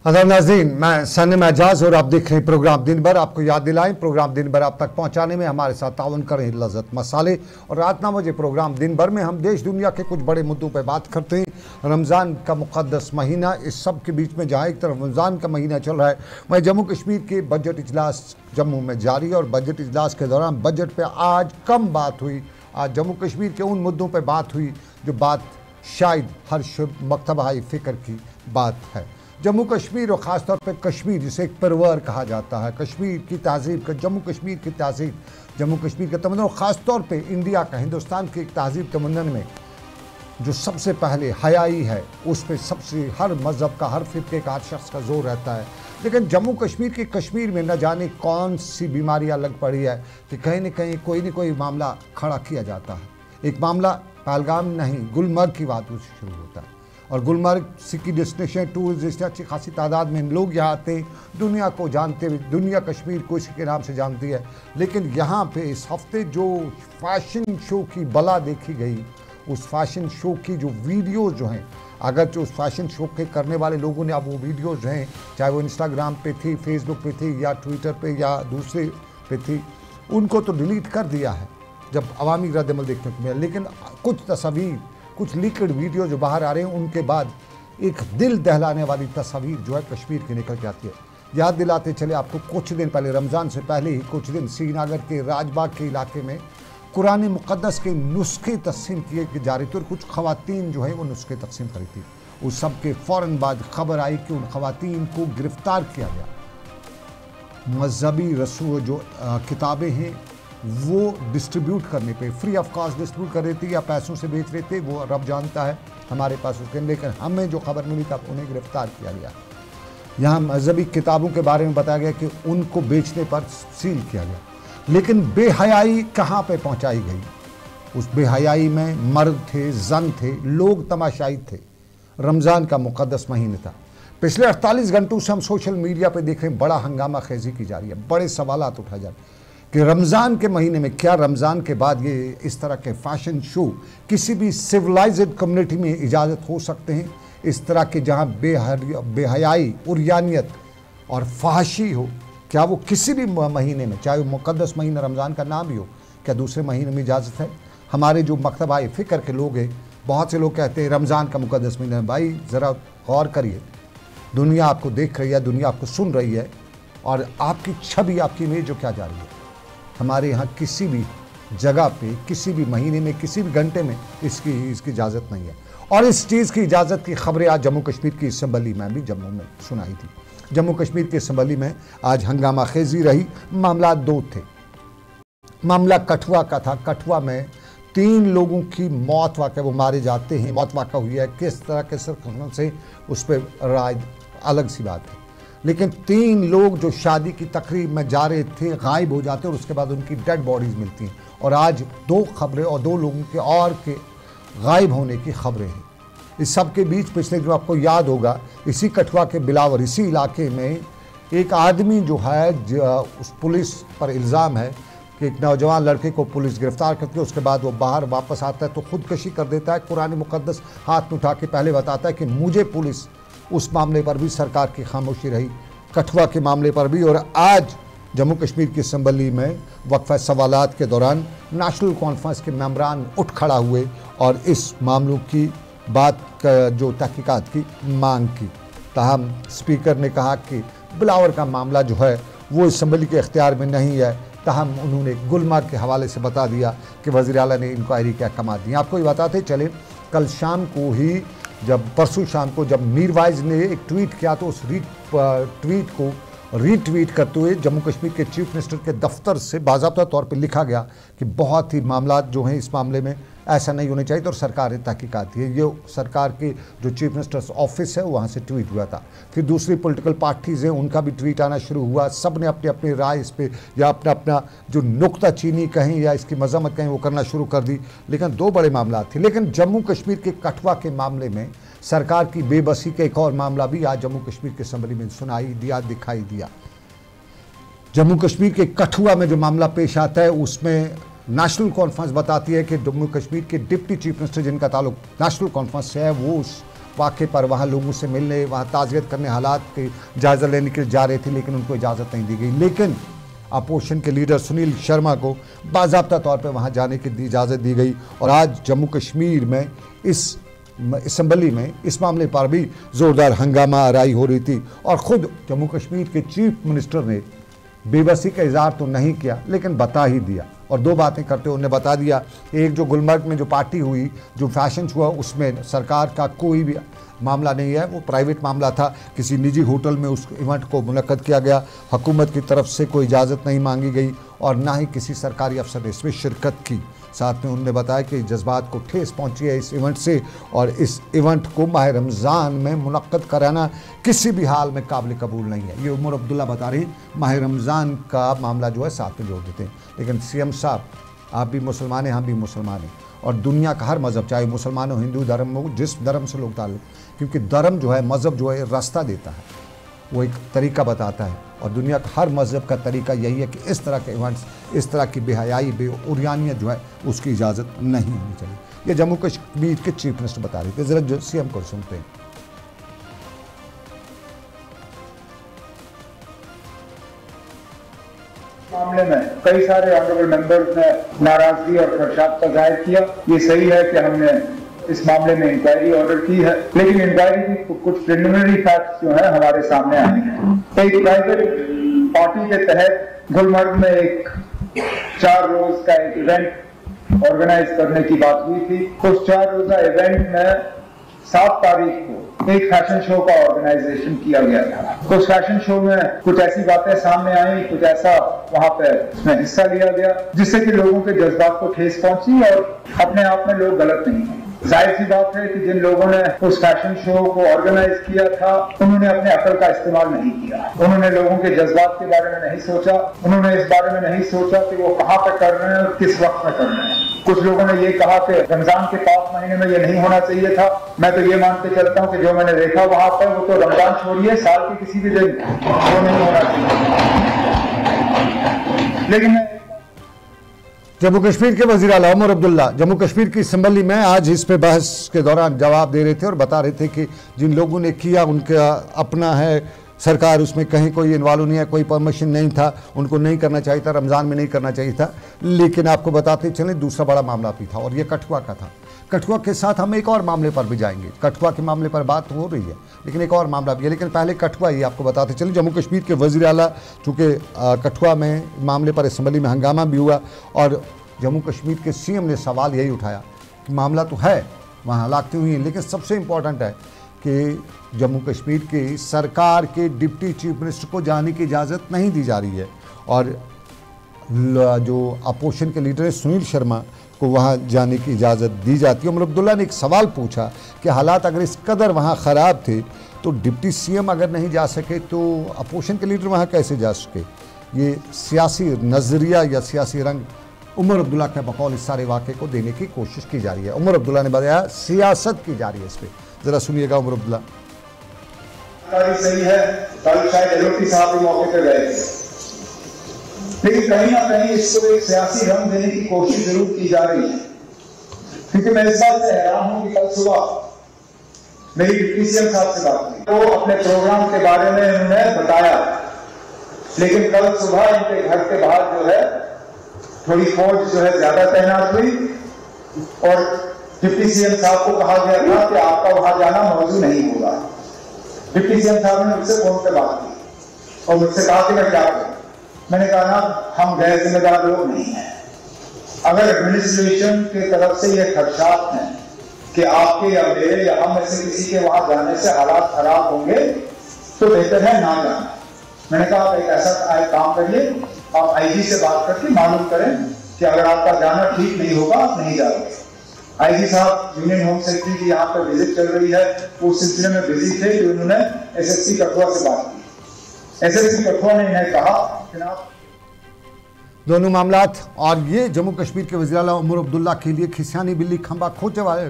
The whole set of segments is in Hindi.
अदब नाज़रीन, मैं सनम एजाज और आप देख रहे हैं प्रोग्राम दिन भर। आपको याद दिलाएं, प्रोग्राम दिन भर आप तक पहुंचाने में हमारे साथ ताउन करें लज़्ज़त मसाले। और रात 9 बजे प्रोग्राम दिन भर में हम देश दुनिया के कुछ बड़े मुद्दों पर बात करते हैं। रमज़ान का मुक़द्दस महीना, इस सब के बीच में जहाँ एक तरफ रमज़ान का महीना चल रहा है, वहीं जम्मू कश्मीर के बजट इजलास जम्मू में जारी है। और बजट इजलास के दौरान बजट पर आज कम बात हुई। आज जम्मू कश्मीर के उन मुद्दों पर बात हुई जो बात शायद हर मकतबा फ़िक्र की बात है। जम्मू कश्मीर और ख़ास तौर पर कश्मीर, जिसे एक परवर कहा जाता है, कश्मीर की तहज़ीब का, जम्मू कश्मीर की तहज़ीब, जम्मू कश्मीर का तमन्ना, और ख़ास तौर पे इंडिया का, हिंदुस्तान की एक तहज़ीब तमन्नन में जो सबसे पहले हयाई है, उस पर सबसे हर मज़हब का, हर फ़िरके का, हर शख्स का जोर रहता है। लेकिन जम्मू कश्मीर के कश्मीर में न जाने कौन सी बीमारियाँ लग पड़ी है कि कहीं न कहीं कोई न कोई मामला खड़ा किया जाता है। एक मामला पहलगाम नहीं, गुलमर्ग की बात उससे शुरू होता है। और गुलमर्ग सिक्की डेस्टिनेशन, टूरिस्ट, अच्छी खासी तादाद में लोग यहाँ आते हैं, दुनिया को जानते हुए। दुनिया कश्मीर को इसी के नाम से जानती है। लेकिन यहाँ पे इस हफ्ते जो फैशन शो की बला देखी गई, उस फैशन शो की जो वीडियोज़ जो हैं, अगर जो उस फैशन शो के करने वाले लोगों ने अब वो वीडियोज़ जो हैं, चाहे वो इंस्टाग्राम पे थी, फेसबुक पे थी, या ट्विटर पे या दूसरे पे थी, उनको तो डिलीट कर दिया है जब अवामी रद्दअमल देखने को मिला। लेकिन कुछ तस्वीर, कुछ लीक्ड वीडियो जो बाहर आ रहे हैं, उनके बाद एक दिल दहलाने वाली तस्वीर जो है कश्मीर की निकल के आती है। याद दिलाते चले आपको, कुछ दिन पहले, रमज़ान से पहले ही कुछ दिन, श्रीनगर के राजबाग के इलाके में कुरान मुक़द्दस के नुस्खे तक़सीम किए जा रहे थे और कुछ ख़वातीन जो है वो नुस्खे तक़सीम करी थी। उस सब के फ़ौरन बाद खबर आई कि उन ख़वातीन को गिरफ़्तार किया गया। मजहबी रसूल जो किताबें हैं वो डिस्ट्रीब्यूट करने पे, फ्री ऑफ कॉस्ट डिस्ट्रीब्यूट कर रहे थे या पैसों से बेच रहे थे, वो रब जानता है, हमारे पास उसके। लेकिन हमें जो खबर मिली तब उन्हें गिरफ्तार किया गया। यहाँ मजहबी किताबों के बारे में बताया गया कि उनको बेचने पर सील किया गया। लेकिन बेहयाई कहाँ पे पहुँचाई गई? उस बेहयाई में मर्द थे, जन थे, लोग तमाशाई थे। रमज़ान का मुक़द्दस महीना था। पिछले 48 घंटों से हम सोशल मीडिया पर देख रहे हैं, बड़ा हंगामा खेजी की जा रही है, बड़े सवालात उठाए जा रहे हैं कि रमज़ान के महीने में क्या रमज़ान के बाद ये इस तरह के फैशन शो किसी भी सिविलाइज्ड कम्युनिटी में इजाज़त हो सकते हैं? इस तरह के जहाँ बेहयाई, उर्यानियत और फहाशी हो, क्या वो किसी भी महीने में, चाहे वो मुक़द्दस महीना रमज़ान का नाम ही हो, क्या दूसरे महीने में इजाज़त है? हमारे जो मकतबा फ़िक्र के लोग हैं, बहुत से लोग कहते हैं रमज़ान का मुक़द्दस महीना है। भाई ज़रा गौर करिए, दुनिया आपको देख रही है, दुनिया आपको सुन रही है, और आपकी छवि, आपकी इमेज जो क्या जा रही है। हमारे यहाँ किसी भी जगह पे, किसी भी महीने में, किसी भी घंटे में इसकी इजाज़त नहीं है। और इस चीज़ की इजाज़त की खबरें आज जम्मू कश्मीर की असम्बली में भी जम्मू में सुनाई थी। जम्मू कश्मीर की असम्बली में आज हंगामा खेजी रही। मामला दो थे। मामला कठुआ का था। कठुआ में 3 लोगों की मौत वाक़, वो मारे जाते हैं, मौत वाक़ हुई है। किस तरह के सरकम से, उस पर राय अलग सी बात है। लेकिन 3 लोग जो शादी की तकरीब में जा रहे थे गायब हो जाते हैं, और उसके बाद उनकी डेड बॉडीज़ मिलती हैं। और आज 2 खबरें और 2 लोगों के और के गायब होने की खबरें हैं। इस सब के बीच पिछले जो आपको याद होगा, इसी कठुआ के बिलावर, इसी इलाके में एक आदमी जो है, उस पुलिस पर इल्ज़ाम है कि एक नौजवान लड़के को पुलिस गिरफ़्तार करती है, उसके बाद वो बाहर वापस आता है तो ख़ुदकशी कर देता है। कुरान मुक़द्दस हाथ में उठा के पहले बताता है कि मुझे पुलिस, उस मामले पर भी सरकार की खामोशी रही, कठुआ के मामले पर भी। और आज जम्मू कश्मीर की असम्बली में वक्फ़ा सवालात के दौरान नेशनल कॉन्फ्रेंस के मेंबरान उठ खड़ा हुए और इस मामलों की बात जो तहकीकात की मांग की। ताहम स्पीकर ने कहा कि बिलावर का मामला जो है वो असम्बली के इख्तियार में नहीं है। ताहम उन्होंने गुलमर्ग के हवाले से बता दिया कि वज़ीर आला ने इंक्वायरी के अहकाम दिए। आपको ये बताते चले, कल शाम को ही, परसों शाम को जब मीरवाइज ने एक ट्वीट किया, तो उस ट्वीट को रीट्वीट करते हुए जम्मू कश्मीर के चीफ मिनिस्टर के दफ्तर से बाज़ाब्ता तौर पे लिखा गया कि बहुत ही मामला जो हैं, इस मामले में ऐसा नहीं होने चाहिए, तो सरकार ने तहकीकात की है। ये सरकार के जो चीफ मिनिस्टर्स ऑफिस है वहाँ से ट्वीट हुआ था। फिर दूसरी पॉलिटिकल पार्टीज़ हैं, उनका भी ट्वीट आना शुरू हुआ। सब ने अपनी अपनी राय इस पर, या अपना अपना जो नुक्ता चीनी कहें या इसकी मजम्मत कहें, वो करना शुरू कर दी। लेकिन 2 बड़े मामला थे। लेकिन जम्मू कश्मीर के कठुआ के मामले में सरकार की बेबसी का एक और मामला भी आज जम्मू कश्मीर के असम्बली में दिखाई दिया। जम्मू कश्मीर के कठुआ में जो मामला पेश आता है, उसमें नेशनल कॉन्फ्रेंस बताती है कि जम्मू कश्मीर के डिप्टी चीफ मिनिस्टर, जिनका ताल्लुक नेशनल कॉन्फ्रेंस से है, वो उस वाक़े पर वहाँ लोगों से मिलने, वहाँ ताज़ियत करने, हालात के जायज़ा लेने के लिए जा रहे थे, लेकिन उनको इजाज़त नहीं दी गई। लेकिन अपोजिशन के लीडर सुनील शर्मा को बाज़ाब्ता तौर पर वहाँ जाने की इजाज़त दी गई। और आज जम्मू कश्मीर में इस असम्बली में इस मामले पर भी ज़ोरदार हंगामा आराई हो रही थी और ख़ुद जम्मू कश्मीर के चीफ मिनिस्टर ने बेबसी का इजहार तो नहीं किया, लेकिन बता ही दिया। और दो बातें करते उन्होंने बता दिया, एक जो गुलमर्ग में जो पार्टी हुई, जो फैशन हुआ, उसमें सरकार का कोई भी मामला नहीं है, वो प्राइवेट मामला था। किसी निजी होटल में उस इवेंट को मुनक्कद किया गया, हुकूमत की तरफ से कोई इजाज़त नहीं मांगी गई और ना ही किसी सरकारी अफसर ने इसमें शिरकत की। साथ में उन्होंने बताया कि जज्बात को ठेस पहुंची है इस इवेंट से और इस इवेंट को माह रमज़ान में मुनक्कद कराना किसी भी हाल में काबिल कबूल नहीं है। ये उमर अब्दुल्ला बता रहे हैं, माह रमज़ान का मामला जो है साथ में जोड़ देते हैं। लेकिन सीएम साहब, आप भी मुसलमान हैं, हम भी मुसलमान हैं और दुनिया का हर मज़हब, चाहे मुसलमान हो, हिंदू धर्म हो, जिस धर्म से लोग ताल्लुक़, क्योंकि धर्म जो है, मज़हब जो है, रास्ता देता है, वो एक तरीका बताता है और दुनिया का हर मज़हब का तरीका यही है कि इस तरह के इवेंट्स, इस तरह की बेहयाई, बेउरियानियत जो है, उसकी इजाज़त नहीं होनी चाहिए। ये जम्मू कश्मीर के चीफ मिनिस्टर बता रहे थे। ज़रा सीएम को सुनते हैं। मामले में कई सारे ऑनरेबल मेंबर्स ने नाराजगी और खदशात का जाहिर किया। ये सही है कि हमने इस मामले में इंक्वायरी ऑर्डर की है, लेकिन इंक्वायरी की कुछ प्रिलिमिनरी फैक्ट्स जो है हमारे सामने आए हैं। एक प्राइवेट पार्टी के तहत गुलमर्ग में एक 4 रोज का एक इवेंट ऑर्गेनाइज करने की बात हुई थी। उस 4 रोजा इवेंट में 7 तारीख को एक फैशन शो का ऑर्गेनाइजेशन किया गया था। उस फैशन शो में कुछ ऐसी बातें सामने आई, कुछ ऐसा वहां पे उसमें हिस्सा लिया गया जिससे कि लोगों के जज्बात को ठेस पहुंची और अपने आप में लोग गलत नहीं हैं। जाहिर सी बात है कि जिन लोगों ने उस फैशन शो को ऑर्गेनाइज किया था, उन्होंने अपने अकल का इस्तेमाल नहीं किया। उन्होंने लोगों के जज्बात के बारे में नहीं सोचा, उन्होंने इस बारे में नहीं सोचा कि वो कहाँ पे कर रहे हैं और किस वक्त में कर रहे हैं। कुछ लोगों ने ये कहा कि रमजान के पाक महीने में ये नहीं होना चाहिए था। मैं तो ये मान के चलता हूँ कि जो मैंने देखा वहां पर, वो तो रमजान छोड़िए, साल के किसी भी दिन वो नहीं होना चाहिए। लेकिन जम्मू कश्मीर के वज़ीर आला उमर अब्दुल्ला जम्मू कश्मीर की असम्बली में आज इस पे बहस के दौरान जवाब दे रहे थे और बता रहे थे कि जिन लोगों ने किया उनका अपना है, सरकार उसमें कहीं कोई इन्वॉल्व नहीं है, कोई परमिशन नहीं था, उनको नहीं करना चाहिए था, रमज़ान में नहीं करना चाहिए था। लेकिन आपको बताते चलें दूसरा बड़ा मामला भी था और ये कठुआ का था। कठुआ के साथ हम एक और मामले पर भी जाएंगे। कठुआ के मामले पर बात हो रही है, लेकिन एक और मामला भी है। लेकिन पहले कठुआ ही आपको बताते चलें। जम्मू कश्मीर के वज़ीर आला, चूँकि कठुआ में मामले पर असम्बली में हंगामा भी हुआ और जम्मू कश्मीर के सीएम ने सवाल यही उठाया कि मामला तो है, वहाँ हलाकतें हुई हैं, लेकिन सबसे इम्पॉर्टेंट है कि जम्मू कश्मीर की सरकार के डिप्टी चीफ मिनिस्टर को जाने की इजाज़त नहीं दी जा रही है और जो अपोजिशन के लीडर है सुनील शर्मा को वहाँ जाने की इजाज़त दी जाती है। उमर अब्दुल्ला ने एक सवाल पूछा कि हालात अगर इस कदर वहाँ ख़राब थे तो डिप्टी सीएम अगर नहीं जा सके तो अपोजिशन के लीडर वहाँ कैसे जा सके। ये सियासी नज़रिया या सियासी रंग उमर अब्दुल्ला के बकौल इस सारे वाक़े को देने की कोशिश की जा रही है। उमर अब्दुल्ला ने बताया सियासत की जा रही है इस पर। ज़रा सुनिएगा उमर अब्दुल्ला। सही है, कल शायद एलओपी साहब भी मौके पर गए थे, लेकिन कहीं ना कहीं इसको एक सियासी रंग देने की कोशिश जरूर की जा रही है। क्योंकि मैं इस बात से हैरान हूं कि कल सुबह मेरी डिप्टी सीएम साहब से बात हुई तो अपने प्रोग्राम के बारे में उन्होंने बताया, लेकिन कल सुबह इनके घर के बाहर जो है थोड़ी फौज जो है ज्यादा तैनात हुई और डिप्टी सीएम साहब को कहा गया था कि आपका वहां जाना मौजूद नहीं होगा। डिप्टी सीएम साहब ने मुझसे फोन पे बात की और मुझसे कहा कि मैं क्या करूं। मैंने कहा ना, हम गैर जिम्मेदार लोग नहीं हैं। अगर एडमिनिस्ट्रेशन की तरफ से ये खदशात हैं कि आपके या मेरे या हम में से किसी के वहां जाने से हालात खराब होंगे तो बेहतर है ना जाना। मैंने कहा आप एक ऐसा काम करिए, आप आईजी से बात करके मालूम करें कि अगर आपका जाना ठीक नहीं होगा आप नहीं जाओगे। आईजी साहब यूनियन होम सेक्रेटरी की यहाँ पर विजिट चल रही है, उस सिलसिले में बिजी थे कि उन्होंने एसएसपी कठुआ से बात की। एसएसपी कठुआ ने इन्हें कहा जनाब दोनों मामलात और ये जम्मू कश्मीर के वज़ीर आला उमर अब्दुल्ला के लिए खिसियानी बिल्ली खंबा खोचे वाले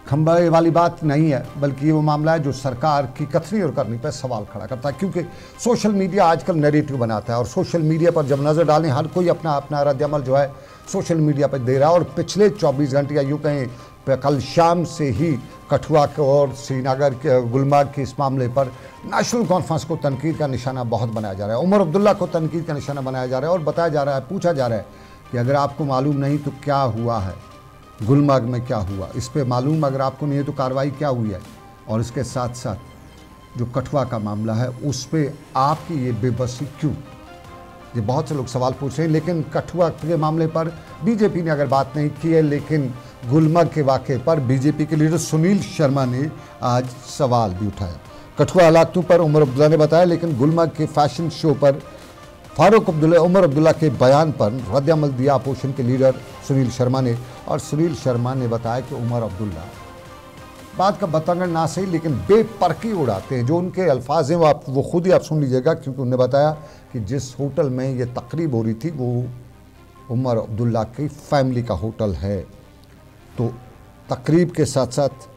खंबे वाली बात नहीं है, बल्कि ये वो मामला है जो सरकार की कथनी और करनी पर सवाल खड़ा करता है। क्योंकि सोशल मीडिया आजकल नैरेटिव बनाता है और सोशल मीडिया पर जब नज़र डालें हर कोई अपना अपना रद्द अमल जो है सोशल मीडिया पर दे रहा है। और पिछले 24 घंटे या यूँ कहें कल शाम से ही कठुआ के और श्रीनगर के गुलमर्ग के इस मामले पर नेशनल कॉन्फ्रेंस को तनकीद का निशाना बहुत बनाया जा रहा है। उमर अब्दुल्ला को तनकीद का निशाना बनाया जा रहा है और बताया जा रहा है, पूछा जा रहा है कि अगर आपको मालूम नहीं तो क्या हुआ है, गुलमर्ग में क्या हुआ, इस पे मालूम अगर आपको नहीं है तो कार्रवाई क्या हुई है, और इसके साथ साथ जो कठुआ का मामला है उस पर आपकी ये बेबसी क्यों, ये बहुत से लोग सवाल पूछ रहे हैं। लेकिन कठुआ के मामले पर बीजेपी ने अगर बात नहीं की है, लेकिन गुलमर्ग के वाक़े पर बीजेपी के लीडर सुनील शर्मा ने आज सवाल भी उठाया। कठुआ हालातों पर उमर अब्दुल्ला ने बताया, लेकिन गुलमर्ग के फैशन शो पर फारूक अब्दुल्ला उमर अब्दुल्ला के बयान पर रद्द-ए-अमल दिया अपोजिशन के लीडर सुनील शर्मा ने। और सुनील शर्मा ने बताया कि उमर अब्दुल्ला बात का बतंगड़ ना सही लेकिन बेपरखी उड़ाते हैं। जो उनके अल्फाज हैं वो खुद ही आप सुन लीजिएगा, क्योंकि उन्होंने बताया कि जिस होटल में ये तकरीब हो रही थी वो उमर अब्दुल्ला की फैमिली का होटल है। तो तकरीब के साथ साथ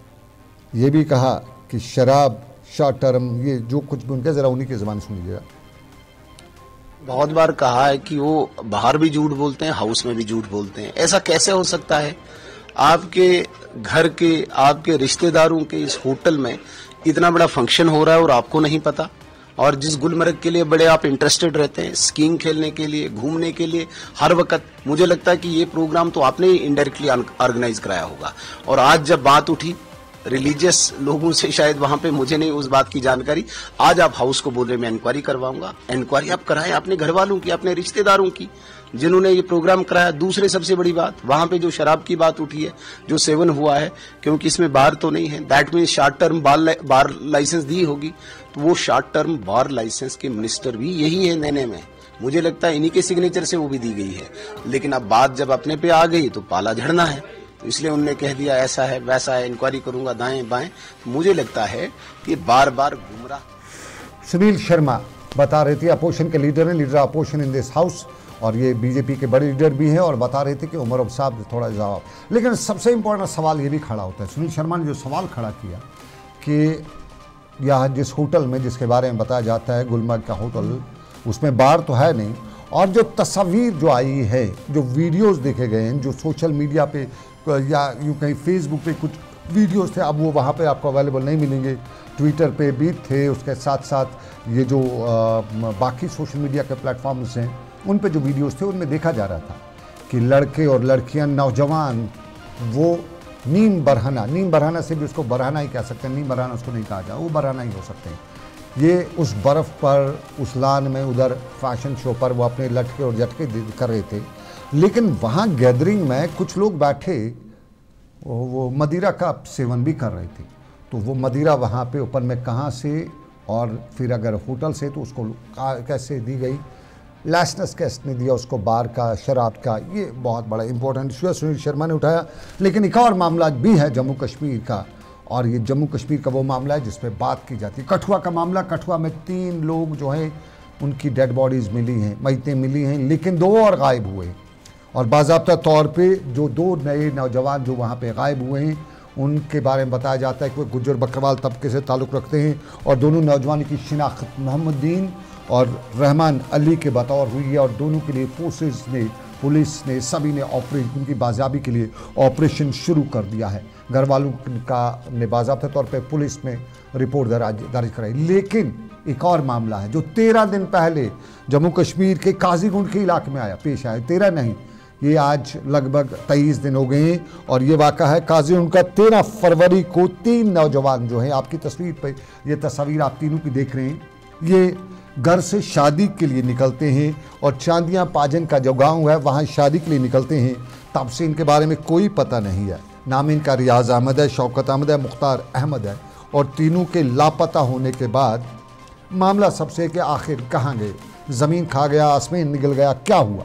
ये भी कहा कि शराब, शॉर्ट टर्म, ये जो कुछ भी उनके, ज़रा उन्हीं की ज़बान सुन लीजिएगा। बहुत बार कहा है कि वो बाहर भी झूठ बोलते हैं, हाउस में भी झूठ बोलते हैं। ऐसा कैसे हो सकता है? आपके घर के, आपके रिश्तेदारों के इस होटल में इतना बड़ा फंक्शन हो रहा है और आपको नहीं पता। और जिस गुलमर्ग के लिए बड़े आप इंटरेस्टेड रहते हैं, स्कीइंग खेलने के लिए, घूमने के लिए हर वक्त, मुझे लगता है कि ये प्रोग्राम तो आपने ही इनडायरेक्टली ऑर्गेनाइज कराया होगा। और आज जब बात उठी रिलीजियस लोगों से, शायद वहां पे मुझे नहीं उस बात की जानकारी, आज आप हाउस को बोल रहे मैं इंक्वायरी करवाऊंगा। इंक्वायरी आप कराएं अपने घर वालों की, अपने रिश्तेदारों की जिन्होंने ये प्रोग्राम कराया। दूसरे सबसे बड़ी बात, वहां पे जो शराब की बात उठी है, जो सेवन हुआ है, क्योंकि इसमें बार तो नहीं है, that mean short term bar license दी होगी, तो वो शॉर्ट टर्म बार लाइसेंस के मिनिस्टर भी यही है देने में। मुझे लगता है इन्हीं के सिग्नेचर से वो भी दी गई है। लेकिन अब बात जब अपने पे आ गई तो पाला झड़ना है, तो इसलिए उन्होंने कह दिया ऐसा है वैसा है, इंक्वायरी करूंगा दाएं बाएं। तो मुझे लगता है कि बार बार गुमराह। सुनील शर्मा बता रहे थे, अपोजिशन के लीडर हैं, leader opposition in this house, और ये बीजेपी के बड़े लीडर भी हैं, और बता रहे थे कि उमर अब साहब थोड़ा जवाब। लेकिन सबसे इम्पोर्टेंट सवाल ये भी खड़ा होता है, सुनील शर्मा ने जो सवाल खड़ा किया कि यह जिस होटल में, जिसके बारे में बताया जाता है गुलमर्ग का होटल, उसमें बार तो है नहीं, और जो तस्वीर जो आई है, जो वीडियोस देखे गए हैं, जो सोशल मीडिया पे या यूँ कहीं फेसबुक पे कुछ वीडियोस थे, अब वो वहाँ पे आपको अवेलेबल नहीं मिलेंगे, ट्विटर पे भी थे, उसके साथ साथ ये जो बाकी सोशल मीडिया के प्लेटफॉर्म्स हैं उन पे जो वीडियोस थे उनमें देखा जा रहा था कि लड़के और लड़कियां, नौजवान, वो नीम बरहाना से भी उसको बरहाना ही कह सकते हैं, नीम बरहाना उसको नहीं कहा जाए, वो बरहाना ही हो सकते हैं। ये उस बर्फ़ पर, उस लान में, उधर फैशन शो पर वो अपने लटके और झटके कर रहे थे। लेकिन वहाँ गैदरिंग में कुछ लोग बैठे, वो मदिरा का सेवन भी कर रहे थे। तो वो मदिरा वहाँ पे ऊपर में कहाँ से, और फिर अगर होटल से तो उसको कैसे दी गई, लाइसेंस कैसे दिया उसको बार का, शराब का, ये बहुत बड़ा इंपॉर्टेंट इशू है, सुनील शर्मा ने उठाया। लेकिन एक और मामला भी है जम्मू कश्मीर का, और ये जम्मू कश्मीर का वो मामला है जिस पे बात की जाती है। कठुआ का मामला, कठुआ में 3 लोग जो हैं उनकी डेड बॉडीज़ मिली हैं, मैतें मिली हैं, लेकिन 2 और गायब हुए। और बाज़ाब्ता तौर पे जो 2 नए नौजवान जो वहाँ पे गायब हुए हैं उनके बारे में बताया जाता है कि वो गुज्जर बकरवाल तबके से ताल्लुक़ रखते हैं, और दोनों नौजवान की शिनाख्त मोहम्मदीन और रहमान अली के बतौर हुई है। और दोनों के लिए फोर्सेस ने, पुलिस ने, सभी ने उनकी बाजियाबी के लिए ऑपरेशन शुरू कर दिया है। घर वालों का ने बाज़ाब्ता तौर पे पुलिस में रिपोर्ट दर्ज कराई। लेकिन एक और मामला है जो 13 दिन पहले जम्मू कश्मीर के काजीगुंड के इलाके में पेश आया। 13 नहीं, ये आज लगभग 23 दिन हो गए हैं, और ये वाक़ा है काजीगुंड का। 13 फरवरी को 3 नौजवान जो हैं, आपकी तस्वीर पर ये तस्वीर आप तीनों की देख रहे हैं, ये घर से शादी के लिए निकलते हैं, और चांदियाँ पाजन का जो गांव है वहाँ शादी के लिए निकलते हैं। तब से इनके बारे में कोई पता नहीं है। नाम इनका रियाज अहमद है, शौकत अहमद है, मुख्तार अहमद है। और तीनों के लापता होने के बाद मामला सबसे कि आखिर कहाँ गए, ज़मीन खा गया, आसमान निकल गया, क्या हुआ।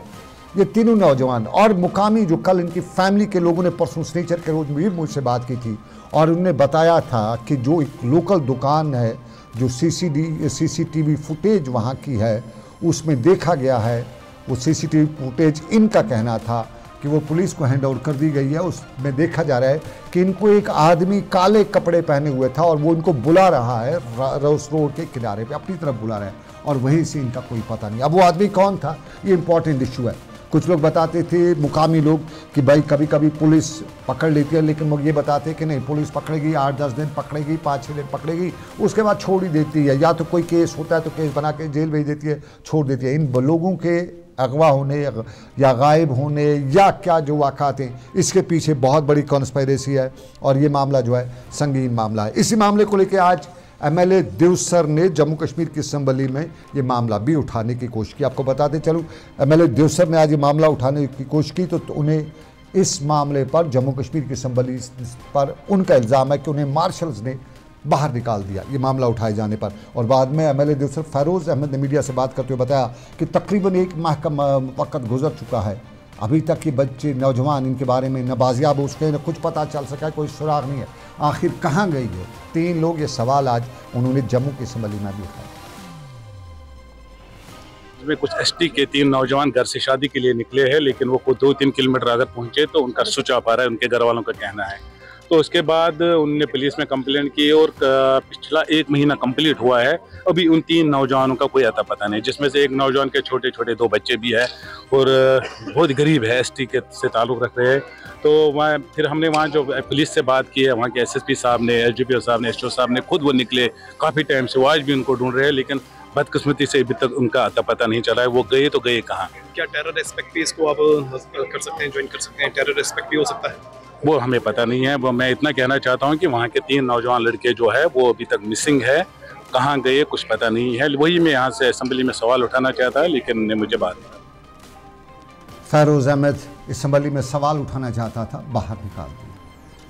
ये तीनों नौजवान और मुकामी जो कल इनकी फैमिली के लोगों ने परसों स्नीचर के रोज़ भी मुझसे बात की थी, और उन्होंने बताया था कि जो एक लोकल दुकान है, जो सीसीटीवी फुटेज वहाँ की है, उसमें देखा गया है, वो सीसीटीवी फुटेज इनका कहना था कि वो पुलिस को हैंड ओवर कर दी गई है। उसमें देखा जा रहा है कि इनको एक आदमी काले कपड़े पहने हुए था, और वो इनको बुला रहा है रोस रोड के किनारे पे, अपनी तरफ बुला रहा है, और वहीं से इनका कोई पता नहीं। अब वो आदमी कौन था, ये इंपॉर्टेंट इशू है। कुछ लोग बताते थे मुकामी लोग कि भाई कभी कभी पुलिस पकड़ लेती है, लेकिन लोग ये बताते हैं कि नहीं, पुलिस पकड़ेगी, 8-10 दिन पकड़ेगी, 5-6 दिन पकड़ेगी, उसके बाद छोड़ ही देती है। या तो कोई केस होता है तो केस बना के जेल भेज देती है, छोड़ देती है। इन लोगों के अगवा होने या गायब होने या क्या जो वाक़ात हैं, इसके पीछे बहुत बड़ी कॉन्स्पायरेसी है और ये मामला जो है संगीन मामला है। इसी मामले को लेकर आज एमएलए देवसर ने जम्मू कश्मीर की असम्बली में ये मामला भी उठाने की कोशिश की। आपको बताते चलूँ, एमएलए देवसर ने आज ये मामला उठाने की कोशिश की तो उन्हें इस मामले पर जम्मू कश्मीर की असम्बली पर उनका इल्ज़ाम है कि उन्हें मार्शल्स ने बाहर निकाल दिया ये मामला उठाए जाने पर। और बाद में एमएलए देवसर फ़ैरोज़ अहमद ने मीडिया से बात करते हुए बताया कि तकरीबन 1 माह का वक़्त गुजर चुका है, अभी तक ये बच्चे नौजवान इनके बारे में न बाजियाब हो चुके, न कुछ पता चल सका है, कोई सुराग नहीं है, आखिर कहाँ गई है 3 लोग। ये सवाल आज उन्होंने जम्मू की असम्बली में भी उठाया। इसमें कुछ एसटी के 3 नौजवान घर से शादी के लिए निकले हैं, लेकिन वो 2-3 किलोमीटर अगर पहुंचे तो उनका स्विच ऑफ आ रहा है, उनके घर वालों का कहना है। तो उसके बाद उनने पुलिस में कंप्लेंट की और पिछला 1 महीना कंप्लीट हुआ है, अभी उन 3 नौजवानों का कोई अता पता नहीं, जिसमें से एक नौजवान के छोटे छोटे 2 बच्चे भी है और बहुत गरीब है, एसटी के से ताल्लुक़ रख रहे हैं। तो वहाँ फिर हमने वहाँ जो पुलिस से बात की है, वहाँ के एसएसपी साहब ने, एसडीपीओ साहब ने, एसओ साहब ने खुद वो निकले काफ़ी टाइम से, वो आज भी उनको ढूंढ रहे हैं, लेकिन बदकिस्मती से अभी तक उनका अता पता नहीं चला है, वो गए तो गए कहाँ। क्या टेरर एस्पेक्ट भी इसको आप कर सकते हैं, ज्वाइन कर सकते हैं, टेरर एस्पेक्ट भी हो सकता है? वो हमें पता नहीं है। वो मैं इतना कहना चाहता हूँ कि वहाँ के 3 नौजवान लड़के जो है वो अभी तक मिसिंग है, कहाँ गए कुछ पता नहीं है। वही मैं यहाँ से असम्बली में सवाल उठाना चाहता है, लेकिन मुझे बात फ़ैरोज़ अहमद असम्बली में सवाल उठाना चाहता था, बाहर निकाल दिया।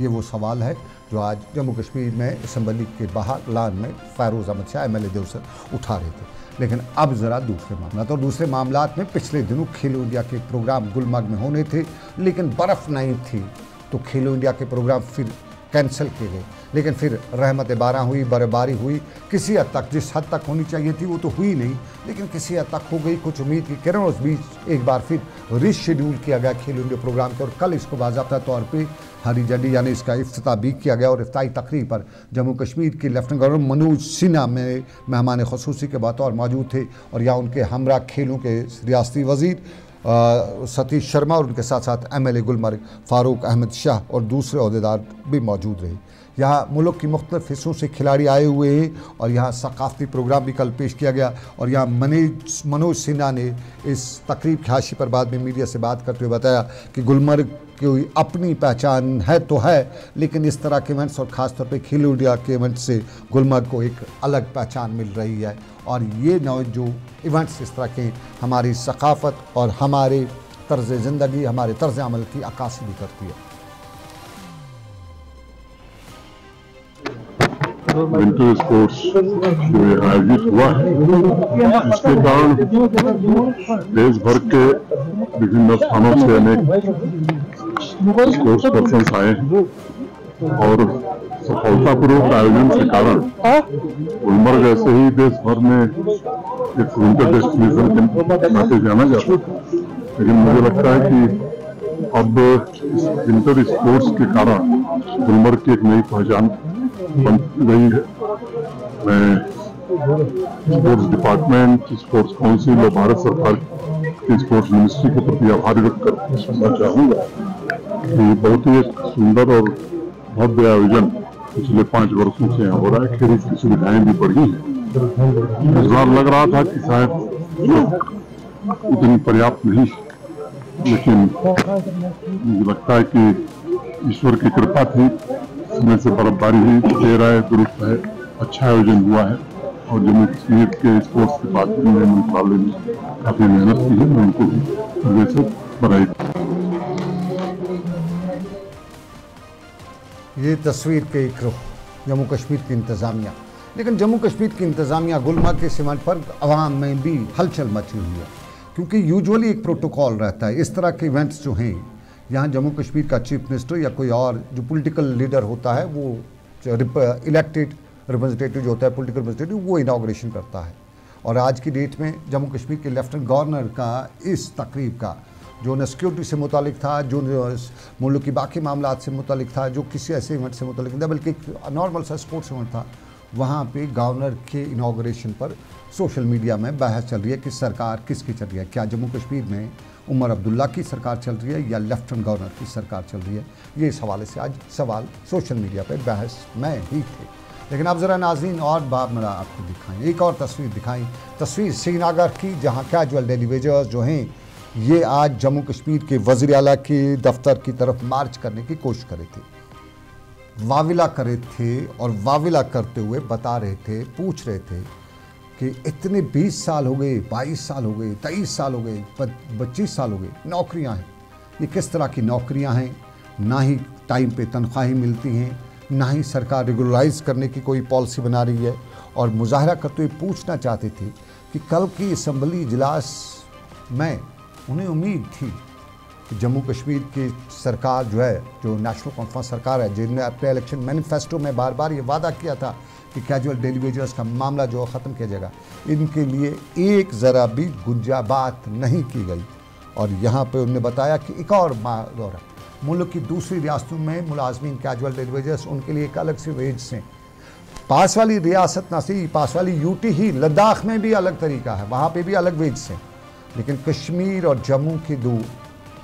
ये वो सवाल है जो आज जम्मू कश्मीर में असम्बली के बाहर लान में फ़ैरोज़ अहमद शाह एमएलए देवसर उठा रहे थे। लेकिन अब ज़रा दूसरे मामला, तो दूसरे मामलात में पिछले दिनों खेलो इंडिया के प्रोग्राम गुलमर्ग में होने थे, लेकिन बर्फ़ नहीं थी तो खेलो इंडिया के प्रोग्राम फिर कैंसिल किए गए। लेकिन फिर रहमत बारह हुई, बर्फबारी हुई, किसी हद तक जिस हद तक होनी चाहिए थी वो तो हुई नहीं, लेकिन किसी हद तक हो गई। कुछ उम्मीद की किरण, उस बीच एक बार फिर रिशेड्यूल किया गया खेलो इंडिया प्रोग्राम के और कल इसको बाज़ाब्ता तौर पे हरी झंडी यानी इसका इफ्तिताह भी किया गया। और इफ्तिताही तकरीब पर जम्मू कश्मीर के लेफ्टिनेंट गवर्नर मनोज सिन्हा में मेहमान ख़ुसूसी के बतौर मौजूद थे और यहाँ उनके हमरा खेलों के रियासती वज़ीर सतीश शर्मा और उनके साथ साथ एमएलए गुलमर्ग फारूक अहमद शाह और दूसरे अहदेदार भी मौजूद रहे। यहाँ मुल्क की मुख्तलिफ हिस्सों से खिलाड़ी आए हुए हैं और यहाँ सकाफ़ती प्रोग्राम भी कल पेश किया गया। और यहाँ मनोज सिन्हा ने इस तकरीब की हाशी पर बाद में मीडिया से बात करते हुए बताया कि गुलमर्ग की अपनी पहचान है तो है, लेकिन इस तरह के इवेंट्स और ख़ास तौर पे खेलो इंडिया के इवेंट्स से गुलमर्ग को एक अलग पहचान मिल रही है। और ये जो इवेंट्स इस तरह के हमारी सकाफ़त और हमारे तर्ज़ ज़िंदगी, हमारे तर्ज़ अमल की अक्कासी भी करती है। विंटर स्पोर्ट्स जो आयोजित हुआ है, इसके कारण देश भर के विभिन्न स्थानों से अनेक स्पोर्ट्स पर्सन्स आए और सफलतापूर्वक आयोजन के कारण गुलमर्ग ऐसे ही देश भर में एक विंटर डेस्टिनेशन के नाते जाना जाता है। लेकिन मुझे लगता है कि अब इस विंटर स्पोर्ट्स के कारण गुलमर्ग की एक नई पहचान बन गई है। मैं स्पोर्ट्स डिपार्टमेंट, स्पोर्ट्स काउंसिल और भारत सरकार की स्पोर्ट्स मिनिस्ट्री के प्रति आभार व्यक्त करना चाहूँगा कि बहुत ही एक सुंदर और भव्य आयोजन पिछले 5 वर्षों से हो रहा है। खेल की सुविधाएं भी बढ़ी हैं। इस बार लग रहा था कि शायद उतनी पर्याप्त नहीं, लेकिन मुझे लगता है कि ईश्वर की कृपा थी, समय से बर्फबारी हुई, तेरा है, दुरुस्त है, अच्छा आयोजन हुआ है। और जम्मू कश्मीर के स्पोर्ट्स डिपार्टमेंट में मंत्रालय ने काफ़ी मेहनत की है, मैं उनको वैसे बधाई। ये तस्वीर के एक रुख जम्मू कश्मीर की इंतज़ामिया, लेकिन जम्मू कश्मीर की इंतज़ामिया गुलमर्ग के सीमेंट पर अवाम में भी हलचल मची हुई है, क्योंकि यूजुअली एक प्रोटोकॉल रहता है। इस तरह के इवेंट्स जो हैं, यहाँ जम्मू कश्मीर का चीफ मिनिस्टर या कोई और जो पॉलिटिकल लीडर होता है, वो इलेक्टेड रिप्रेजेंटेटिव जो होता है, पॉलिटिकल रिप्रेजेंटेटिव, वो इनाग्रेशन करता है। और आज की डेट में जम्मू कश्मीर के लेफ्टिनेंट गवर्नर का इस तकरीब का जो न सिक्योरिटी से मुतालिक था, जो मुल्क की बाकी मामलात से मुतालिक था, जो किसी ऐसे इवेंट से मुतालिक नहीं था, बल्कि नॉर्मल सा स्पोर्ट्स इवेंट था, वहाँ पे गवर्नर के इनाग्रेशन पर सोशल मीडिया में बहस चल रही है कि सरकार किसकी चल रही है। क्या जम्मू कश्मीर में उमर अब्दुल्ला की सरकार चल रही है या लेफ्टिनेंट गवर्नर की सरकार चल रही है। ये इस हवाले से आज सवाल सोशल मीडिया पर बहस में ही थे। लेकिन अब ज़रा नाज़रीन और बात मेरा आपको दिखाएं, एक और तस्वीर दिखाएं, तस्वीर श्रीनगर की, जहां कैजुअल डेली वेजर्स जो हैं ये आज जम्मू कश्मीर के वज़ीर आला के दफ्तर की तरफ मार्च करने की कोशिश करे थे, वाविला करे थे और वाविला करते हुए बता रहे थे, पूछ रहे थे कि इतने 20 साल हो गए, 22 साल हो गए, 23 साल हो गए, 25 साल हो गए, नौकरियां हैं, ये किस तरह की नौकरियां हैं, ना ही टाइम पे तनख्वाहें मिलती हैं, ना ही सरकार रेगुलराइज करने की कोई पॉलिसी बना रही है। और मुजाहरा करते हुए पूछना चाहते थे कि कल की असम्बली इजलास में उन्हें उम्मीद थी कि जम्मू कश्मीर की सरकार जो है, जो नेशनल कॉन्फ्रेंस सरकार है, जिनने अपने इलेक्शन मैनिफेस्टो में बार बार ये वादा किया था कि कैजुअल डेली वेजर्स का मामला जो ख़त्म किया जाएगा, इनके लिए एक ज़रा भी गुंजाबात नहीं की गई। और यहाँ पे उन्होंने बताया कि एक और दौरा मुल्क की दूसरी रियासतों में मुलाजमीन कैजुअल डेली वेजर्स, उनके लिए एक अलग से वेज हैं। पास वाली रियासत ना सी, पास वाली यूटी ही, लद्दाख में भी अलग तरीका है, वहाँ पे भी अलग वेज हैं। लेकिन कश्मीर और जम्मू के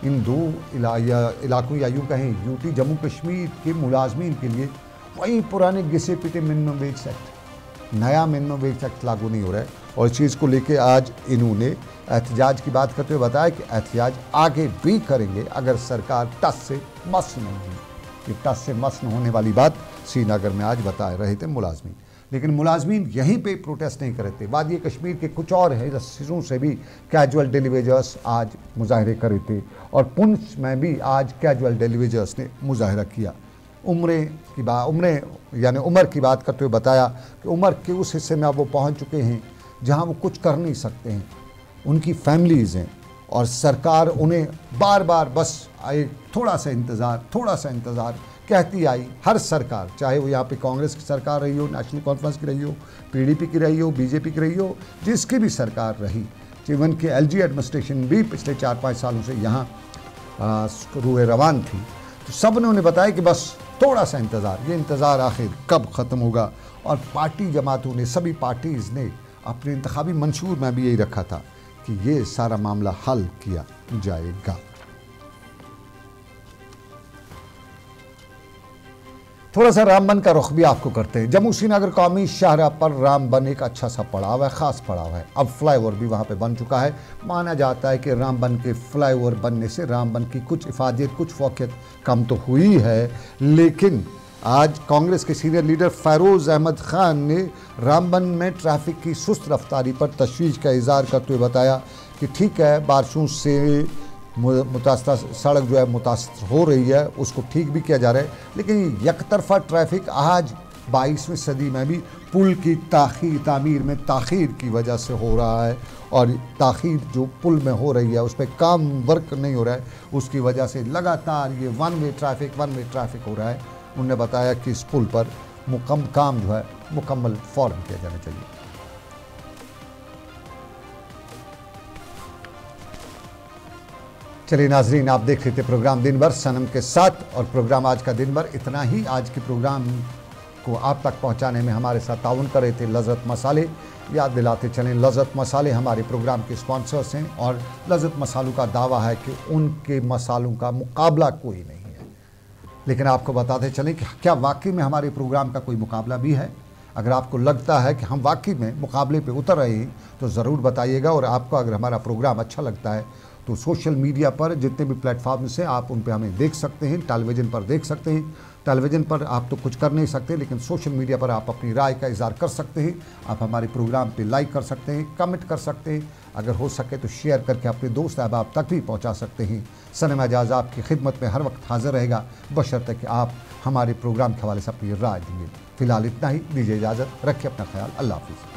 इन दो इलाकों या यूँ कहें यूटी जम्मू कश्मीर के मुलाजमीन के लिए वही पुराने घिसे पिटे मिनिमम वेज एक्ट, नया मिनिमम वेज एक्ट लागू नहीं हो रहा है। और इस चीज़ को लेके आज इन्होंने एहतजाज की बात करते हुए बताया कि एहतजाज आगे भी करेंगे अगर सरकार टस से मस नहीं हुई। ये टस से मस न होने वाली बात श्रीनगर में आज बता रहे थे मुलाजमीन। लेकिन मुलाजमीन यहीं पे प्रोटेस्ट नहीं कर रहे थे, वादी कश्मीर के कुछ और हिस्सों से भी कैजुअल डेली वेजर्स आज मुजाहरे कर रहे थे। और पुंछ में भी आज कैजुअल डेली वेजर्स ने मुजाहरा किया। उम्र की बात करते हुए बताया कि उम्र के उस हिस्से में अब वो पहुँच चुके हैं जहाँ वो कुछ कर नहीं सकते हैं, उनकी फैमिलीज़ हैं और सरकार उन्हें बार बार बस थोड़ा सा इंतज़ार कहती आई। हर सरकार, चाहे वो यहाँ पे कांग्रेस की सरकार रही हो, नेशनल कॉन्फ्रेंस की रही हो, पीडीपी की रही हो, बीजेपी की रही हो, जिसकी भी सरकार रही, इवन के एलजी एडमिनिस्ट्रेशन भी पिछले 4-5 सालों से यहाँ रूए रवान थी, तो सब ने उन्हें बताया कि बस थोड़ा सा इंतज़ार, ये इंतज़ार आखिर कब ख़त्म होगा। और पार्टी जमातों ने, सभी पार्टीज़ ने अपने इंतखाबी मंशूर में भी यही रखा था कि ये सारा मामला हल किया जाएगा। थोड़ा सा रामबन का रुख भी आपको करते हैं। जम्मू श्रीनगर कौमी शाहराह पर रामबन एक अच्छा सा पड़ाव है, ख़ास पड़ाव है। अब फ्लाईओवर भी वहाँ पे बन चुका है। माना जाता है कि रामबन के फ्लाईओवर बनने से रामबन की कुछ इफादियत, कुछ फोकियत कम तो हुई है, लेकिन आज कांग्रेस के सीनियर लीडर फ़ैरोज़ अहमद ख़ान ने रामबन में ट्रैफिक की सुस्त रफ्तारी पर तशवीश का इज़हार करते हुए बताया कि ठीक है, बारिशों से मुतासर सड़क जो है मुतासर हो रही है, उसको ठीक भी किया जा रहा है, लेकिन यकतरफा ट्रैफिक आज 22वीं सदी में भी पुल की तामीर में ताख़ीर की वजह से हो रहा है। और ताख़ीर जो पुल में हो रही है उस पर काम वर्क नहीं हो रहा है, उसकी वजह से लगातार ये वन वे ट्रैफिक हो रहा है। उन्होंने बताया कि इस पुल पर काम जो है मुकम्मल फ़ौरन किया जाना चाहिए। चलिए नाजरीन, आप देख रहे थे प्रोग्राम दिन भर सनम के साथ, और प्रोग्राम आज का दिन भर इतना ही। आज के प्रोग्राम को आप तक पहुंचाने में हमारे साथ ताउन कर रहे थे लज़्ज़त मसाले। याद दिलाते चलें, लज़्ज़त मसाले हमारे प्रोग्राम के स्पॉन्सर्स हैं और लज़्ज़त मसालों का दावा है कि उनके मसालों का मुकाबला कोई नहीं है। लेकिन आपको बताते चलें कि क्या वाकई में हमारे प्रोग्राम का कोई मुकाबला भी है? अगर आपको लगता है कि हम वाकई में मुकाबले पे उतर रहे हैं तो ज़रूर बताइएगा। और आपको अगर हमारा प्रोग्राम अच्छा लगता है तो सोशल मीडिया पर जितने भी प्लेटफॉर्म्स हैं आप उन पे हमें देख सकते हैं, टेलीविज़न पर देख सकते हैं। टेलीविज़न पर आप तो कुछ कर नहीं सकते, लेकिन सोशल मीडिया पर आप अपनी राय का इज़हार कर सकते हैं। आप हमारे प्रोग्राम पे लाइक कर सकते हैं, कमेंट कर सकते हैं, अगर हो सके तो शेयर करके अपने दोस्त अहबाब तक भी पहुंचा सकते हैं। सनम एजाज आपकी खिदमत में हर वक्त हाजिर रहेगा, बशर्ते कि आप हमारे प्रोग्राम के हवाले से अपनी राय देंगे। फ़िलहाल इतना ही, दीजिए इजाज़त, रखिए अपना ख्याल, अल्लाह हाफ़िज़।